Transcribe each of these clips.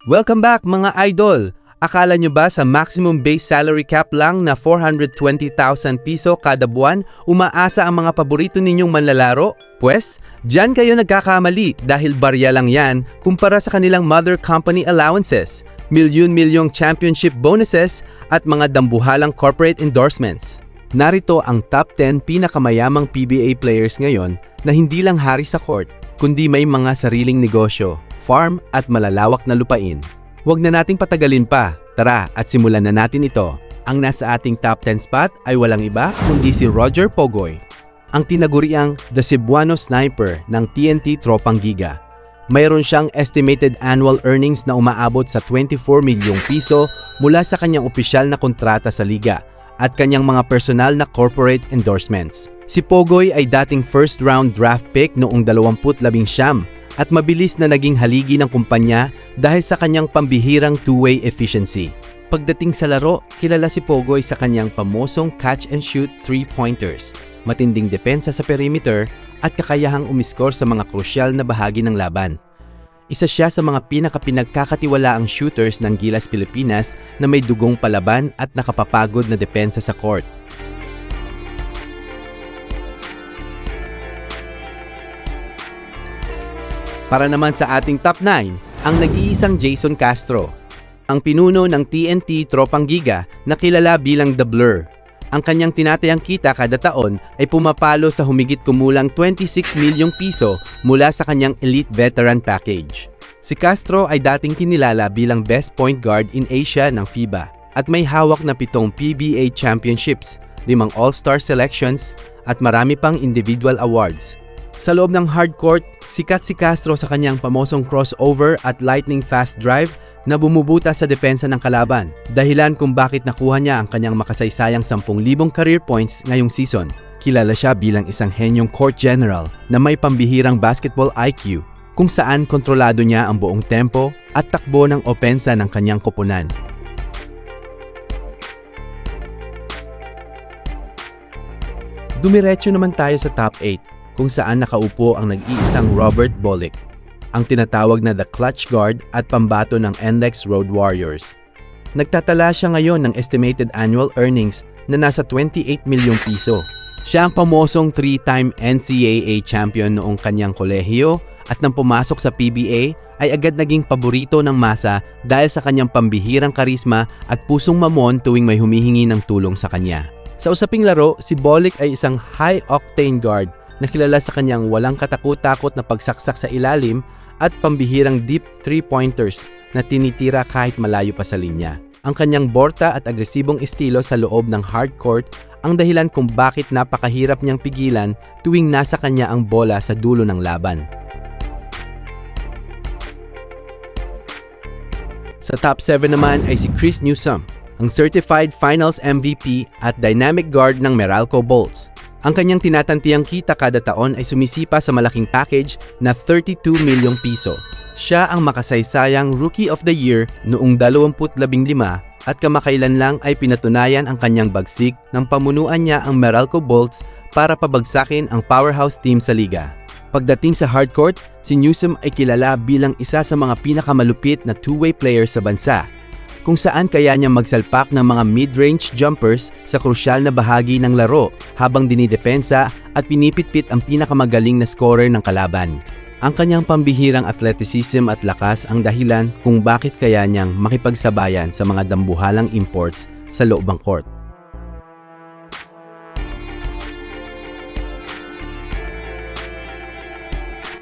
Welcome back mga idol! Akala nyo ba sa maximum base salary cap lang na 420,000 piso kada buwan, umaasa ang mga paborito ninyong manlalaro? Pwes, dyan kayo nagkakamali dahil barya lang yan kumpara sa kanilang mother company allowances, milyon-milyong championship bonuses at mga dambuhalang corporate endorsements. Narito ang top 10 pinakamayamang PBA players ngayon na hindi lang hari sa court, kundi may mga sariling negosyo, farm at malalawak na lupain. Huwag na nating patagalin pa. Tara at simulan na natin ito. Ang nasa ating top 10 spot ay walang iba kundi si Roger Pogoy, ang tinaguriang The Cebuano Sniper ng TNT Tropang Giga. Mayroon siyang estimated annual earnings na umaabot sa 24 milyong piso mula sa kanyang opisyal na kontrata sa liga at kanyang mga personal na corporate endorsements. Si Pogoy ay dating first round draft pick noong 2019 at mabilis na naging haligi ng kumpanya dahil sa kanyang pambihirang two-way efficiency. Pagdating sa laro, kilala si Pogoy sa kanyang pamosong catch-and-shoot three-pointers, matinding depensa sa perimeter at kakayahang umiskor sa mga krusyal na bahagi ng laban. Isa siya sa mga pinagkakatiwalaang shooters ng Gilas Pilipinas na may dugong palaban at nakapapagod na depensa sa court. Para naman sa ating top 9, ang nag-iisang Jason Castro, ang pinuno ng TNT Tropang Giga na kilala bilang The Blur. Ang kanyang tinatayang kita kada taon ay pumapalo sa humigit kumulang 26 milyong piso mula sa kanyang elite veteran package. Si Castro ay dating kinilala bilang best point guard in Asia ng FIBA at may hawak na 7 PBA championships, 5 All-Star selections at marami pang individual awards. Sa loob ng hardcourt, sikat si Castro sa kanyang pamosong crossover at lightning fast drive na bumubuta sa depensa ng kalaban, dahilan kung bakit nakuha niya ang kanyang makasaysayang 10,000 career points ngayong season. Kilala siya bilang isang henyong court general na may pambihirang basketball IQ, kung saan kontrolado niya ang buong tempo at takbo ng opensa ng kanyang koponan. Dumiretso naman tayo sa top 8, kung saan nakaupo ang nag-iisang Robert Bolick, ang tinatawag na the clutch guard at pambato ng NLEX Road Warriors. Nagtatala siya ngayon ng estimated annual earnings na nasa 28 milyong piso. Siya ang pamosong 3-time NCAA champion noong kanyang kolehiyo at nang pumasok sa PBA ay agad naging paborito ng masa dahil sa kanyang pambihirang karisma at pusong mamon tuwing may humihingi ng tulong sa kanya. Sa usaping laro, si Bolick ay isang high-octane guard na kilala sa kanyang walang katakot-takot na pagsaksak sa ilalim at pambihirang deep three-pointers na tinitira kahit malayo pa sa linya. Ang kanyang borta at agresibong estilo sa loob ng hardcourt ang dahilan kung bakit napakahirap niyang pigilan tuwing nasa kanya ang bola sa dulo ng laban. Sa top 7 naman ay si Chris Newsome, ang certified finals MVP at dynamic guard ng Meralco Bolts. Ang kanyang tinatantiyang kita kada taon ay sumisipa sa malaking package na 32 milyong piso. Siya ang makasaysayang Rookie of the Year noong 2015 at kamakailan lang ay pinatunayan ang kanyang bagsik nang pamunuan niya ang Meralco Bolts para pabagsakin ang powerhouse team sa liga. Pagdating sa hardcourt, si Newsome ay kilala bilang isa sa mga pinakamalupit na two-way player sa bansa, kung saan kaya niya magsalpak ng mga mid-range jumpers sa krusyal na bahagi ng laro habang dinidepensa at pinipitpit ang pinakamagaling na scorer ng kalaban. Ang kanyang pambihirang athleticism at lakas ang dahilan kung bakit kaya niyang makipagsabayan sa mga dambuhalang imports sa loob ng court.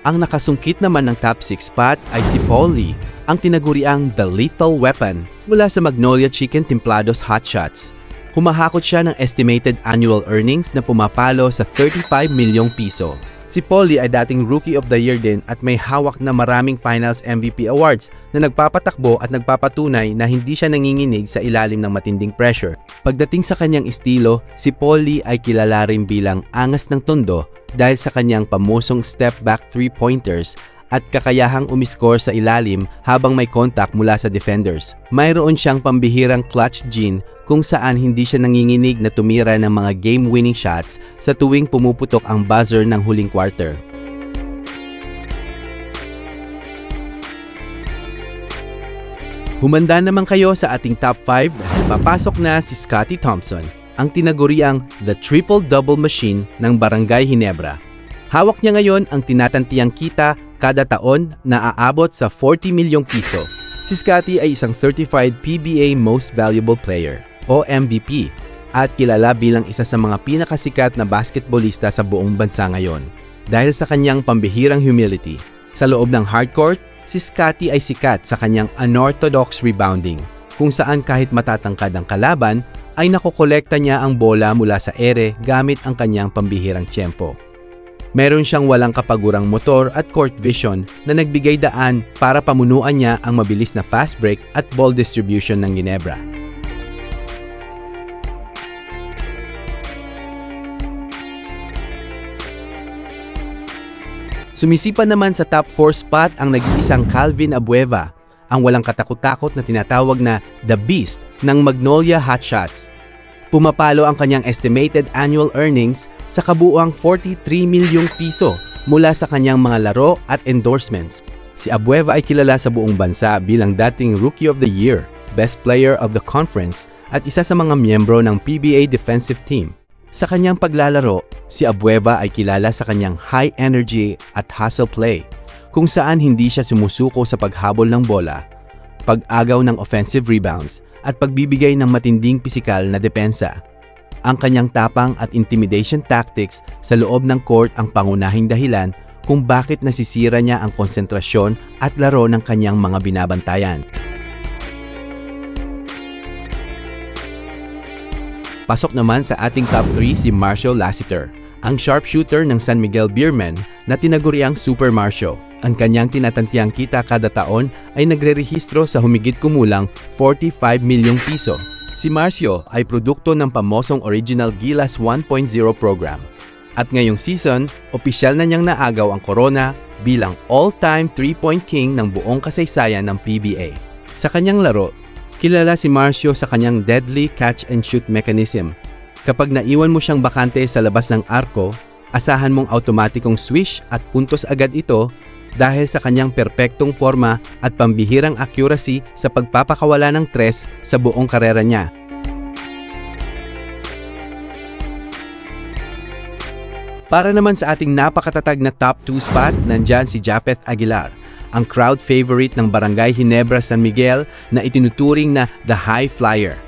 Ang nakasungkit naman ng top 6 spot ay si Paul Lee, ang tinaguriang The Lethal Weapon mula sa Magnolia Chicken Templados Hot Shots. Humahakot siya ng estimated annual earnings na pumapalo sa 35 milyong piso. Si Paul Lee ay dating Rookie of the Year din at may hawak na maraming Finals MVP awards na nagpapatakbo at nagpapatunay na hindi siya nanginginig sa ilalim ng matinding pressure. Pagdating sa kanyang estilo, si Paul Lee ay kilala rin bilang angas ng tondo dahil sa kanyang pamosong step-back three-pointers at kakayahang umiskor sa ilalim habang may contact mula sa defenders. Mayroon siyang pambihirang clutch gene kung saan hindi siya nanginginig na tumira ng mga game-winning shots sa tuwing pumuputok ang buzzer ng huling quarter. Humanda naman kayo sa ating top 5. Papasok na si Scottie Thompson, ang tinaguriang The Triple-Double Machine ng Barangay Ginebra. Hawak niya ngayon ang tinatantiyang kita kada taon na aabot sa 40 milyong piso. Si Scottie ay isang Certified PBA Most Valuable Player o MVP at kilala bilang isa sa mga pinakasikat na basketballista sa buong bansa ngayon dahil sa kanyang pambihirang humility. Sa loob ng hardcourt, si Scottie ay sikat sa kanyang unorthodox rebounding, kung saan kahit matatangkad ang kalaban, ay nakokolekta niya ang bola mula sa ere gamit ang kanyang pambihirang tiyempo. Meron siyang walang kapagurang motor at court vision na nagbigay daan para pamunuan niya ang mabilis na fast break at ball distribution ng Ginebra. Sumisipan naman sa top 4 spot ang nag-iisang Calvin Abueva, ang walang katakot-takot na tinatawag na The Beast ng Magnolia Hotshots. Pumapalo ang kanyang estimated annual earnings sa kabuuang 43 milyong piso mula sa kanyang mga laro at endorsements. Si Abueva ay kilala sa buong bansa bilang dating Rookie of the Year, Best Player of the Conference at isa sa mga miyembro ng PBA Defensive Team. Sa kanyang paglalaro, si Abueva ay kilala sa kanyang high energy at hustle play, kung saan hindi siya sumusuko sa paghabol ng bola, pag-agaw ng offensive rebounds, at pagbibigay ng matinding pisikal na depensa. Ang kanyang tapang at intimidation tactics sa loob ng court ang pangunahing dahilan kung bakit nasisira niya ang konsentrasyon at laro ng kanyang mga binabantayan. Pasok naman sa ating top 3 si Marcio Lassiter, ang sharpshooter ng San Miguel Beermen na tinaguriang Super Marcio. Ang kanyang tinatantiyang kita kada taon ay nagre-rehistro sa humigit kumulang 45 milyong piso. Si Marcio ay produkto ng pamosong Original Gilas 1.0 program. At ngayong season, opisyal na niyang naagaw ang corona bilang all-time 3-point king ng buong kasaysayan ng PBA. Sa kanyang laro, kilala si Marcio sa kanyang deadly catch-and-shoot mechanism. Kapag naiwan mo siyang bakante sa labas ng arko, asahan mong automatikong swish at puntos agad ito dahil sa kanyang perpektong forma at pambihirang accuracy sa pagpapakawala ng tres sa buong karera niya. Para naman sa ating napakatatag na top 2 spot, nandyan si Japeth Aguilar, ang crowd favorite ng Barangay Ginebra San Miguel na itinuturing na The High Flyer.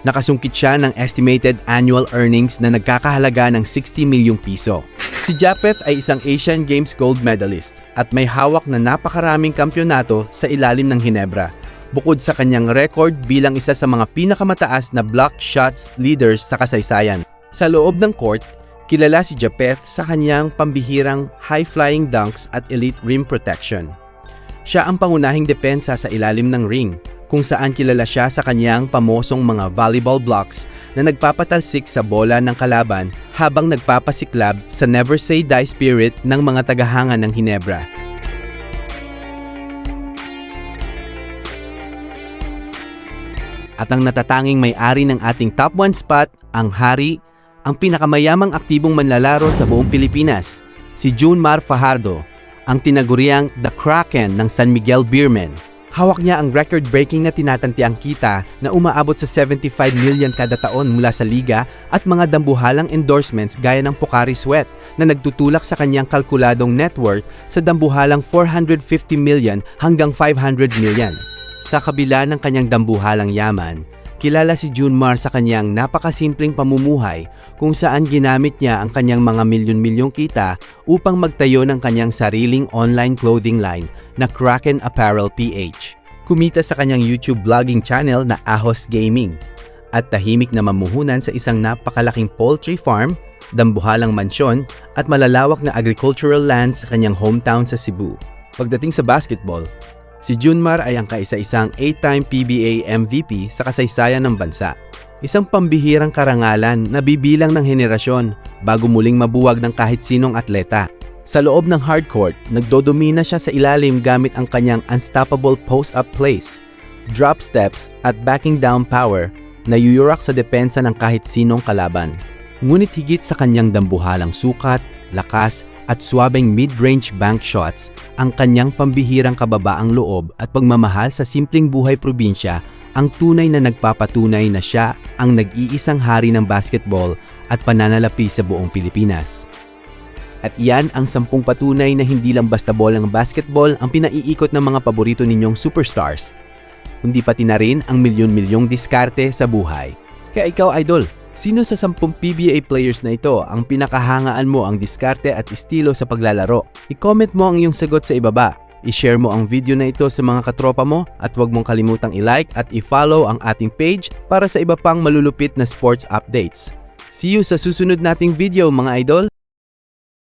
Nakasungkit siya ng estimated annual earnings na nagkakahalaga ng 60 milyong piso. Si Japeth ay isang Asian Games gold medalist at may hawak na napakaraming kampyonato sa ilalim ng Ginebra, bukod sa kanyang record bilang isa sa mga pinakamataas na block shots leaders sa kasaysayan. Sa loob ng court, kilala si Japeth sa kanyang pambihirang high-flying dunks at elite rim protection. Siya ang pangunahing depensa sa ilalim ng ring, kung saan kilala siya sa kanyang pamosong mga volleyball blocks na nagpapatalsik sa bola ng kalaban habang nagpapasiklab sa never say die spirit ng mga tagahanga ng Ginebra. At ang natatanging may-ari ng ating top 1 spot, ang hari, ang pinakamayamang aktibong manlalaro sa buong Pilipinas, si Junmar Fajardo, ang tinaguriang The Kraken ng San Miguel Beermen. Hawak niya ang record-breaking na tinatantiang kita na umaabot sa 75 million kada taon mula sa liga at mga dambuhalang endorsements gaya ng Pocari Sweat na nagtutulak sa kanyang kalkuladong net worth sa dambuhalang 450 million hanggang 500 million. Sa kabila ng kanyang dambuhalang yaman, kilala si Junmar sa kanyang napakasimpleng pamumuhay kung saan ginamit niya ang kanyang mga milyon-milyong kita upang magtayo ng kanyang sariling online clothing line na Kraken Apparel PH. Kumita sa kanyang YouTube vlogging channel na Ahos Gaming at tahimik na mamuhunan sa isang napakalaking poultry farm, dambuhalang mansyon at malalawak na agricultural land sa kanyang hometown sa Cebu. Pagdating sa basketball, si Junmar ay ang kaisa-isang 8-time PBA MVP sa kasaysayan ng bansa. Isang pambihirang karangalan na bibilang ng henerasyon bago muling mabuwag ng kahit sinong atleta. Sa loob ng hardcourt, nagdodomina siya sa ilalim gamit ang kanyang unstoppable post-up plays, drop steps at backing down power na yuyurak sa depensa ng kahit sinong kalaban. Ngunit higit sa kanyang dambuhalang sukat, lakas at swabing mid-range bank shots, ang kanyang pambihirang kababaang loob at pagmamahal sa simpleng buhay probinsya ang tunay na nagpapatunay na siya ang nag-iisang hari ng basketball at pananalapi sa buong Pilipinas. At iyan ang 10 patunay na hindi lang basta bola ng basketball ang pinaiikot ng mga paborito ninyong superstars, kundi pati na rin ang milyon-milyong diskarte sa buhay. Kaya ikaw, idol, sino sa 10 PBA players na ito ang pinakahangaan mo ang diskarte at estilo sa paglalaro? I-comment mo ang iyong sagot sa ibaba. I-share mo ang video na ito sa mga katropa mo at huwag mong kalimutang i-like at i-follow ang ating page para sa iba pang malulupit na sports updates. See you sa susunod nating video, mga idol!